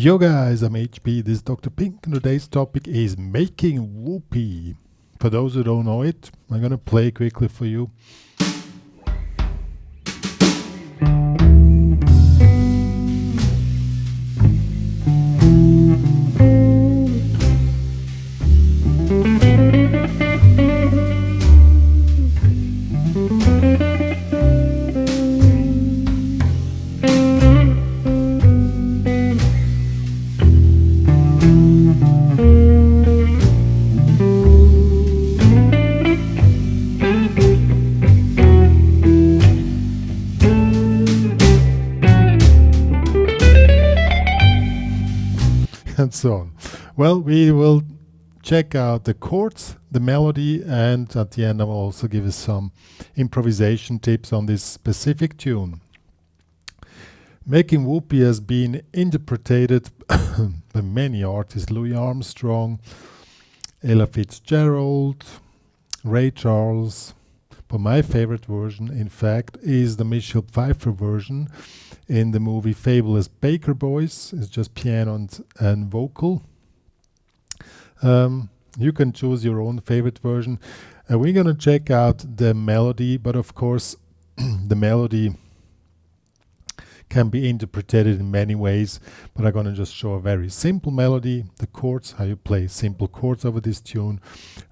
Yo guys, I'm HP, this is Dr. Pink, and today's topic is making Woopee. For those who don't know it, I'm gonna play quickly for you. And so on. Well, we will check out the chords, the melody, and at the end I will also give you some improvisation tips on this specific tune. Making Woopee has been interpreted by many artists: Louis Armstrong, Ella Fitzgerald, Ray Charles. But my favorite version, in fact, is the Michele Pfeiffer version in the movie Fabulous Baker Boys. It's just piano and vocal. You can choose your own favorite version. We're going to check out the melody, but of course the melody can be interpreted in many ways, but I'm going to just show a very simple melody, the chords, how you play simple chords over this tune,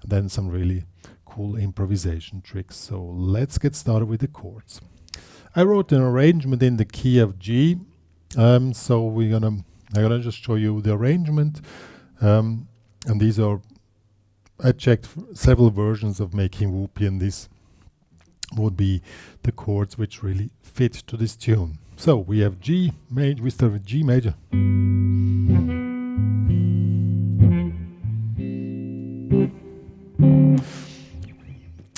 and then some really cool improvisation tricks. So let's get started with the chords. I wrote an arrangement in the key of G, so I'm gonna just show you the arrangement, and these are, I checked several versions of making Woopee, and this would be the chords which really fit to this tune. So we have G major, we start with G major.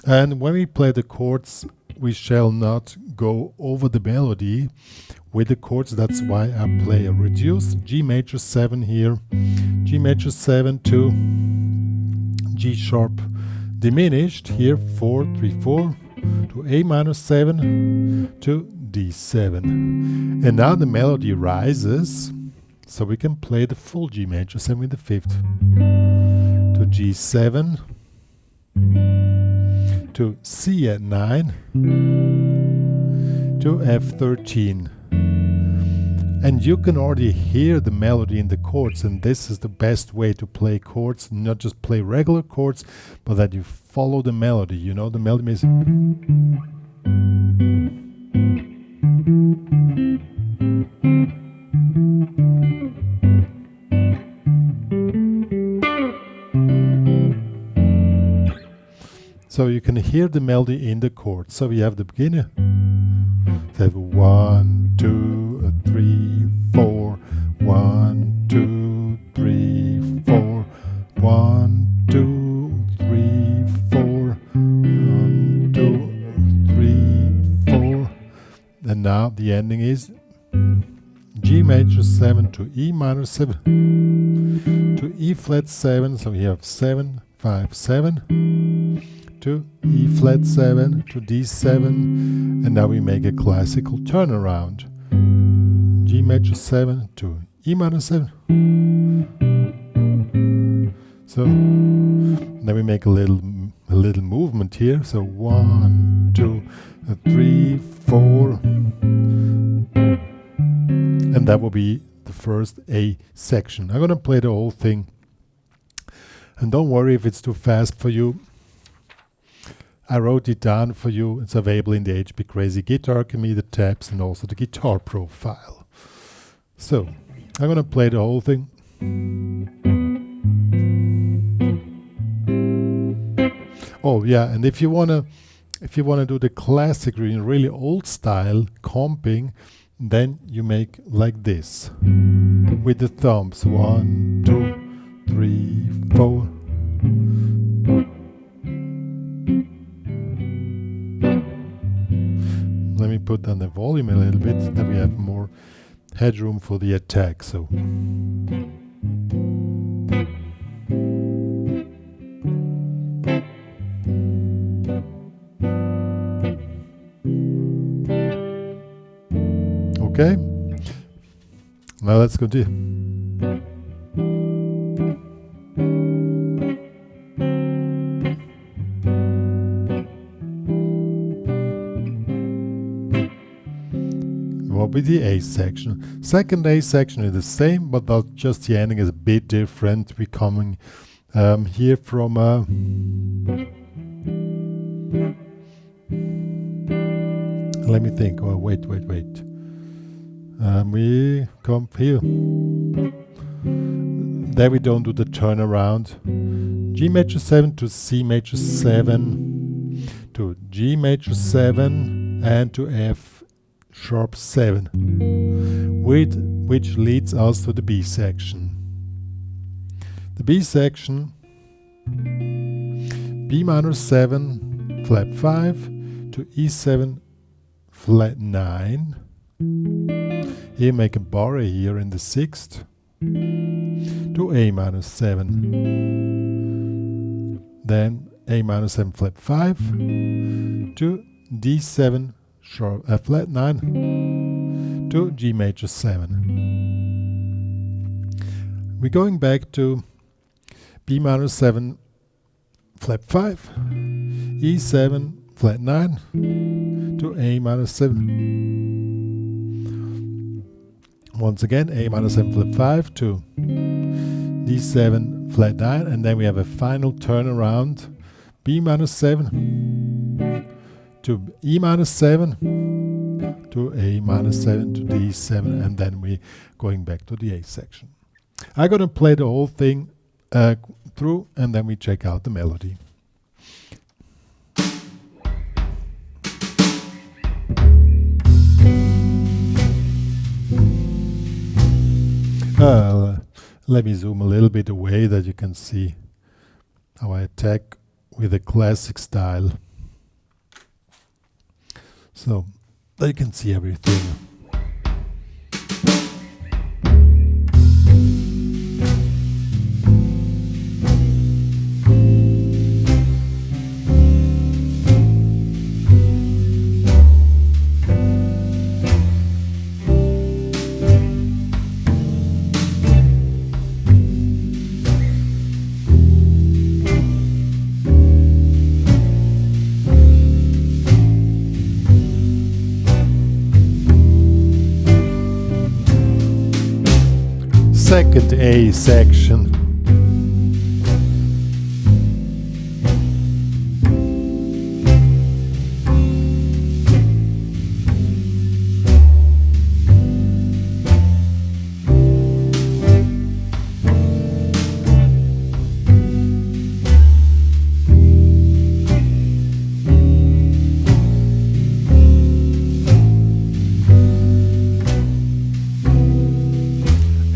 And when we play the chords, we shall not go over the melody with the chords. That's why I play a reduced G major 7 here, G major 7 to G sharp diminished here, 4, 3, 4, to A minor 7 to D7. And now the melody rises, so we can play the full G major 7 with the 5th to G7, to C at 9, to F13. And you can already hear the melody in the chords, and this is the best way to play chords, not just play regular chords, but that you follow the melody. You know the melody music. So you can hear the melody in the chords. So we have the beginner. We have 1, 2, 3, 4. 1, 2, 3, 4. 1, 2, 3, 4. 1, 2, 3, 4. And now the ending is G major 7 to E minor 7 to E flat 7. So we have 7, 5, 7. To E flat 7 to D7, and now we make a classical turnaround. G major 7 to E minor 7. So now we make a little movement here. So 1, 2, 3, 4, and that will be the first A section. I'm gonna play the whole thing, and don't worry if it's too fast for you. I wrote it down for you. It's available in the HPCrazy Guitar Academy, the tabs, and also the guitar profile. So I'm gonna play the whole thing. Oh yeah, and if you wanna do the classic, really old style comping, then you make like this with the thumbs. 1, 2, 3, 4. Let me put down the volume a little bit, that we have more headroom for the attack. So okay, now let's continue. what with the A section. Second A section is the same, but just the ending is a bit different. We're coming here from let me think. Oh, wait. We come here. There we don't do the turnaround. G major 7 to C major 7 to G major 7 and to F sharp 7, which leads us to the B section. The B section, B minor 7 flat 5 to E7 flat 9. Here make a bar here in the 6th to A minor 7. Then A minor 7 flat 5 to D7 sharp flat 9 to G major 7. We're going back to B minor 7 flat 5, E7 flat 9 to A minor 7. Once again, A minor 7 flat 5 to D7 flat 9, and then we have a final turnaround, B minor 7 to E minor 7 to A minor 7 to D7, and then we're going back to the A section. I'm going to play the whole thing through, and then we check out the melody. Let me zoom a little bit away that you can see how I attack with a classic style. So that you can see everything. Second A section.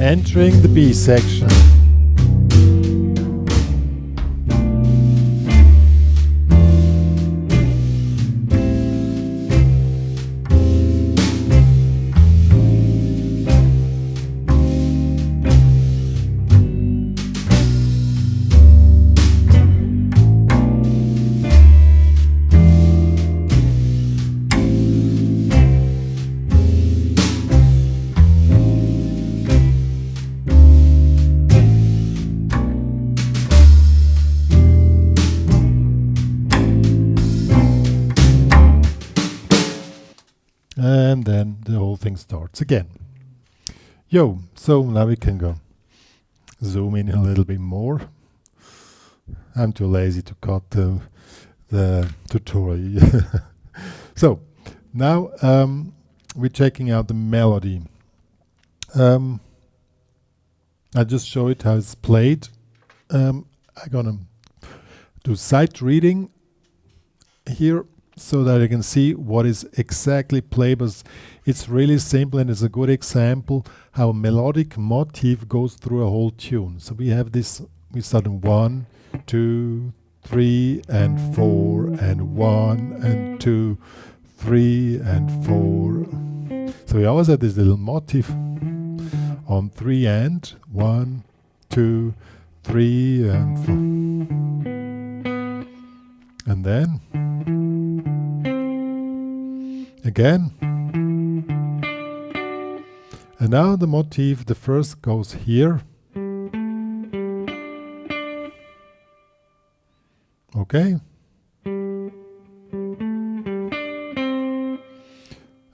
Entering the B section. And then the whole thing starts again. So now we can go zoom in a little bit more. I'm too lazy to cut the tutorial. So now we're checking out the melody. I just show it how it's played. I'm gonna do sight reading here, so that you can see what is exactly played. But it's really simple, and it's a good example how a melodic motif goes through a whole tune. So we have this, we start in 1, 2, 3 and 4, and 1 and 2, 3 and 4. So we always have this little motif on 3 and 1, 2, 3 and 4. And then again. And now the motif, the first goes here. Okay.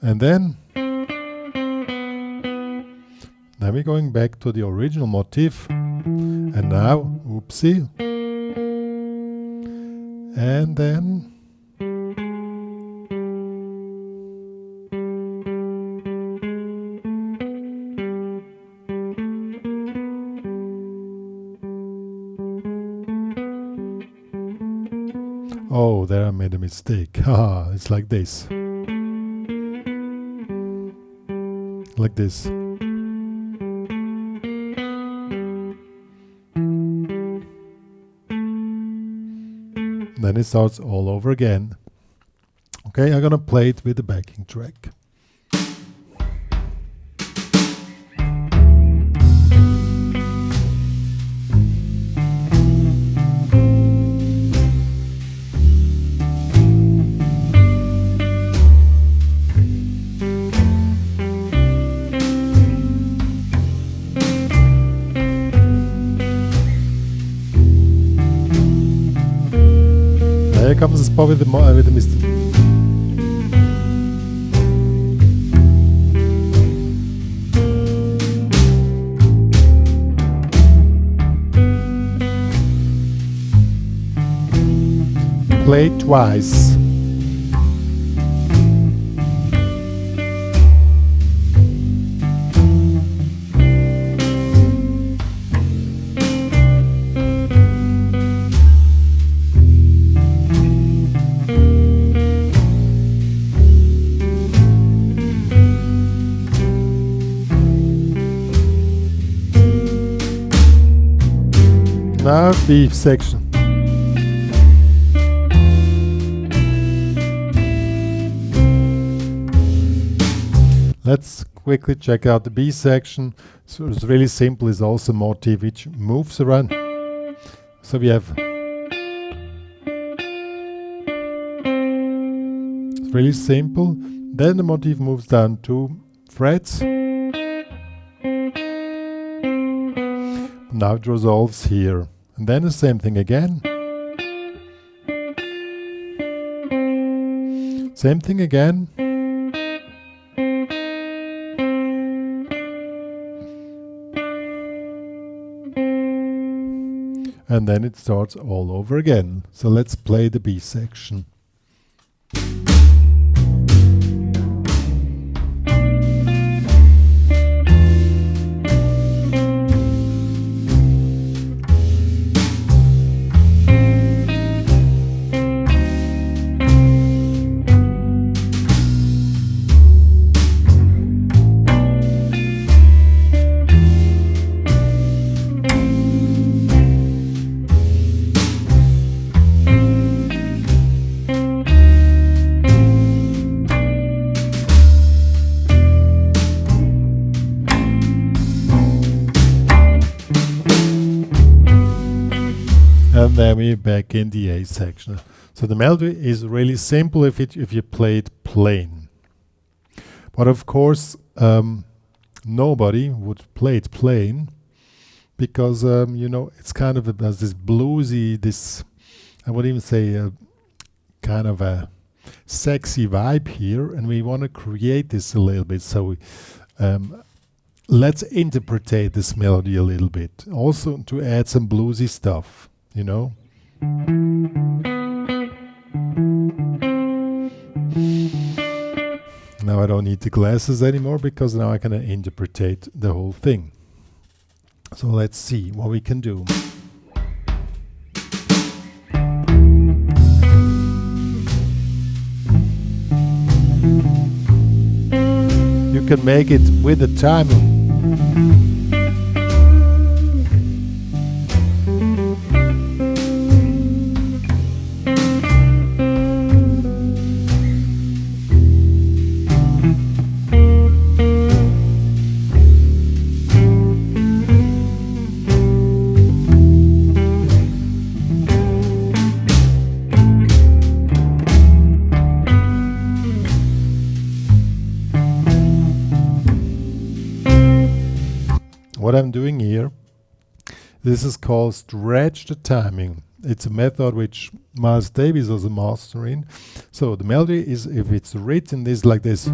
And then we're going back to the original motif, and now, oopsie, and then oh, there I made a mistake. Haha, it's like this. Like this. Then it starts all over again. Okay, I'm gonna play it with the backing track. Here comes the spot with the mist. Play twice. Now B section. Let's quickly check out the B section. So it's really simple. It's also a motif which moves around. So we have, it's really simple. Then the motif moves down 2 frets. Now it resolves here. And then the same thing again. Same thing again. And then it starts all over again. So let's play the B section. And then we're back in the A section. So the melody is really simple if you play it plain. But of course, nobody would play it plain because you know, it's kind of has this bluesy, this, I would even say kind of a sexy vibe here, and we want to create this a little bit. So let's interpretate this melody a little bit, also to add some bluesy stuff, you know. Now I don't need the glasses anymore because now I can interpretate the whole thing. So let's see what we can do. You can make it with the timer. What I'm doing here, this is called stretch the timing. It's a method which Miles Davis was a master in. So the melody is, if it's written, is like this.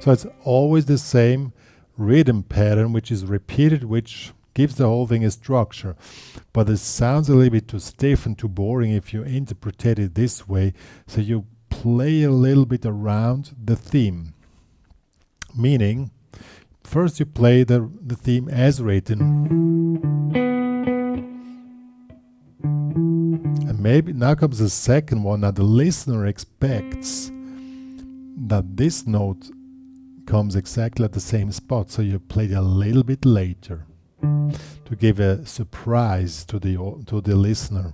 So it's always the same rhythm pattern which is repeated, which gives the whole thing a structure. But it sounds a little bit too stiff and too boring if you interpret it this way. So you play a little bit around the theme. Meaning, first you play the theme as written. And maybe now comes the second one. Now the listener expects that this note comes exactly at the same spot, so you play it a little bit later to give a surprise to the listener.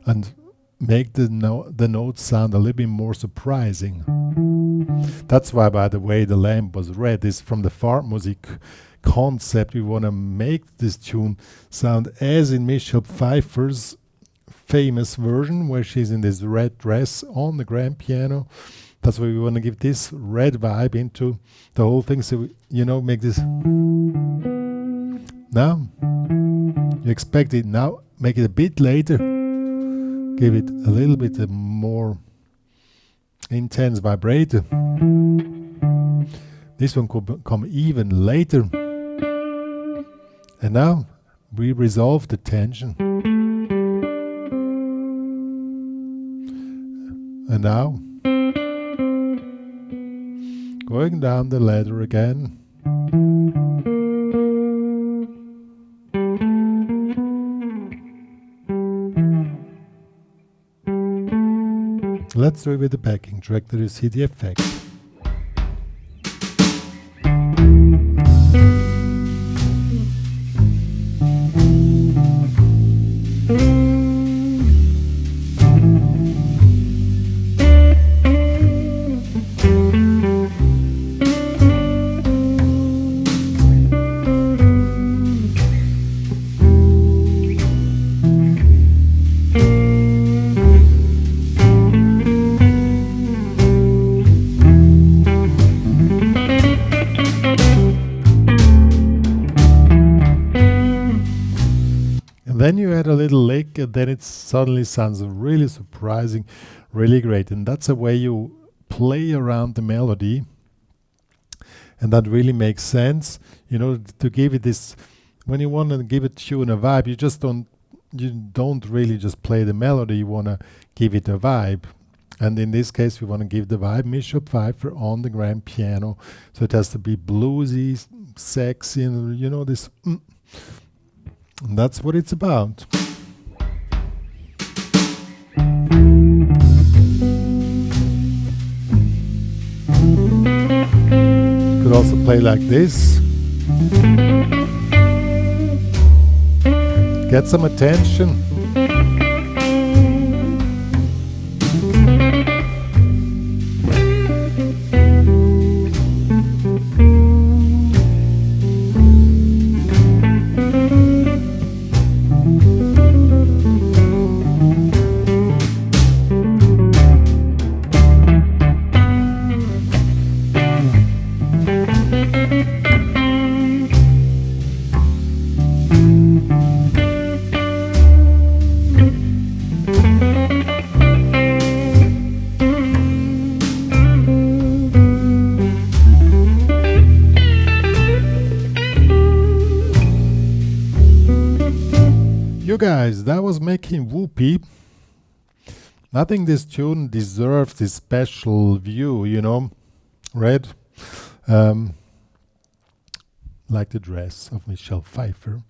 And make the notes sound a little bit more surprising. That's why, by the way, the lamp was red. Is from the fart music concept. We want to make this tune sound as in Michele Pfeiffer's famous version, where she's in this red dress on the grand piano. That's why we want to give this red vibe into the whole thing. So, make this. Now, you expect it now, make it a bit later. Give it a little bit more intense vibrator. This one could come even later. And now we resolve the tension. And now, going down the ladder again. Let's do it with the backing track that you see the effect. Then you add a little lick, and then it suddenly sounds really surprising, really great. And that's a way you play around the melody, and that really makes sense. To give it this, when you want to give a tune a vibe, you don't really just play the melody. You want to give it a vibe. And in this case, we want to give the vibe Michele Pfeiffer on the grand piano. So it has to be bluesy, sexy, and this. And that's what it's about. Could also play like this. Get some attention. You guys, that was making Woopee. I think this tune deserves this special view, red, like the dress of Michele Pfeiffer.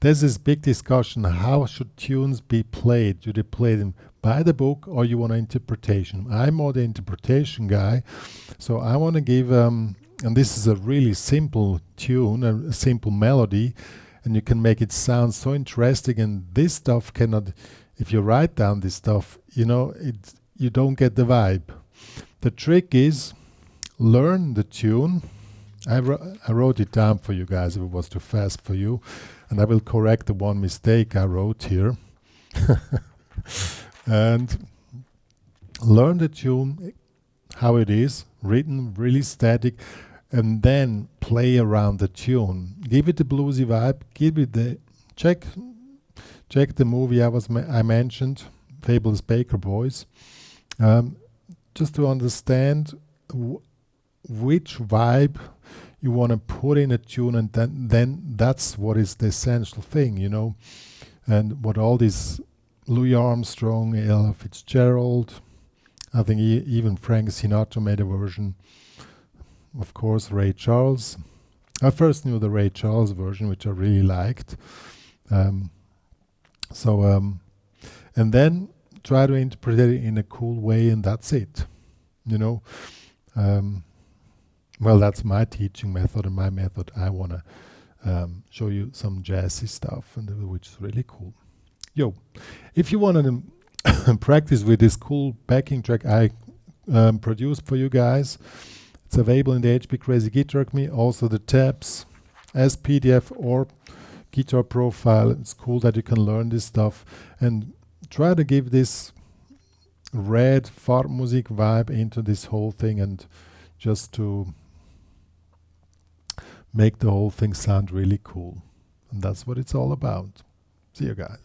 There's this big discussion: how should tunes be played? Do they play them by the book, or you want an interpretation? I'm more the interpretation guy, so I want to give. And this is a really simple tune, a simple melody, and you can make it sound so interesting. And this stuff cannot, if you write down this stuff, you don't get the vibe. The trick is learn the tune. I wrote it down for you guys if it was too fast for you, and I will correct the one mistake I wrote here. And learn the tune, how it is, written really static, and then play around the tune. Give it the bluesy vibe, give it the check the movie I mentioned, Fabulous Baker Boys, just to understand which vibe you want to put in a tune, and then that's what is the essential thing, you know. And what all these Louis Armstrong, Ella Fitzgerald, I think even Frank Sinatra made a version. Of course, Ray Charles. I first knew the Ray Charles version, which I really liked. And then try to interpret it in a cool way, and that's it. You know, well, that's my teaching method and my method. I want to show you some jazzy stuff, and which is really cool. Yo, if you want to practice with this cool backing track I produced for you guys, it's available in the HPCrazy Guitar Me. Also the tabs as PDF or guitar profile. It's cool that you can learn this stuff and try to give this red Fartmusik vibe into this whole thing, and just to make the whole thing sound really cool. And that's what it's all about. See you guys.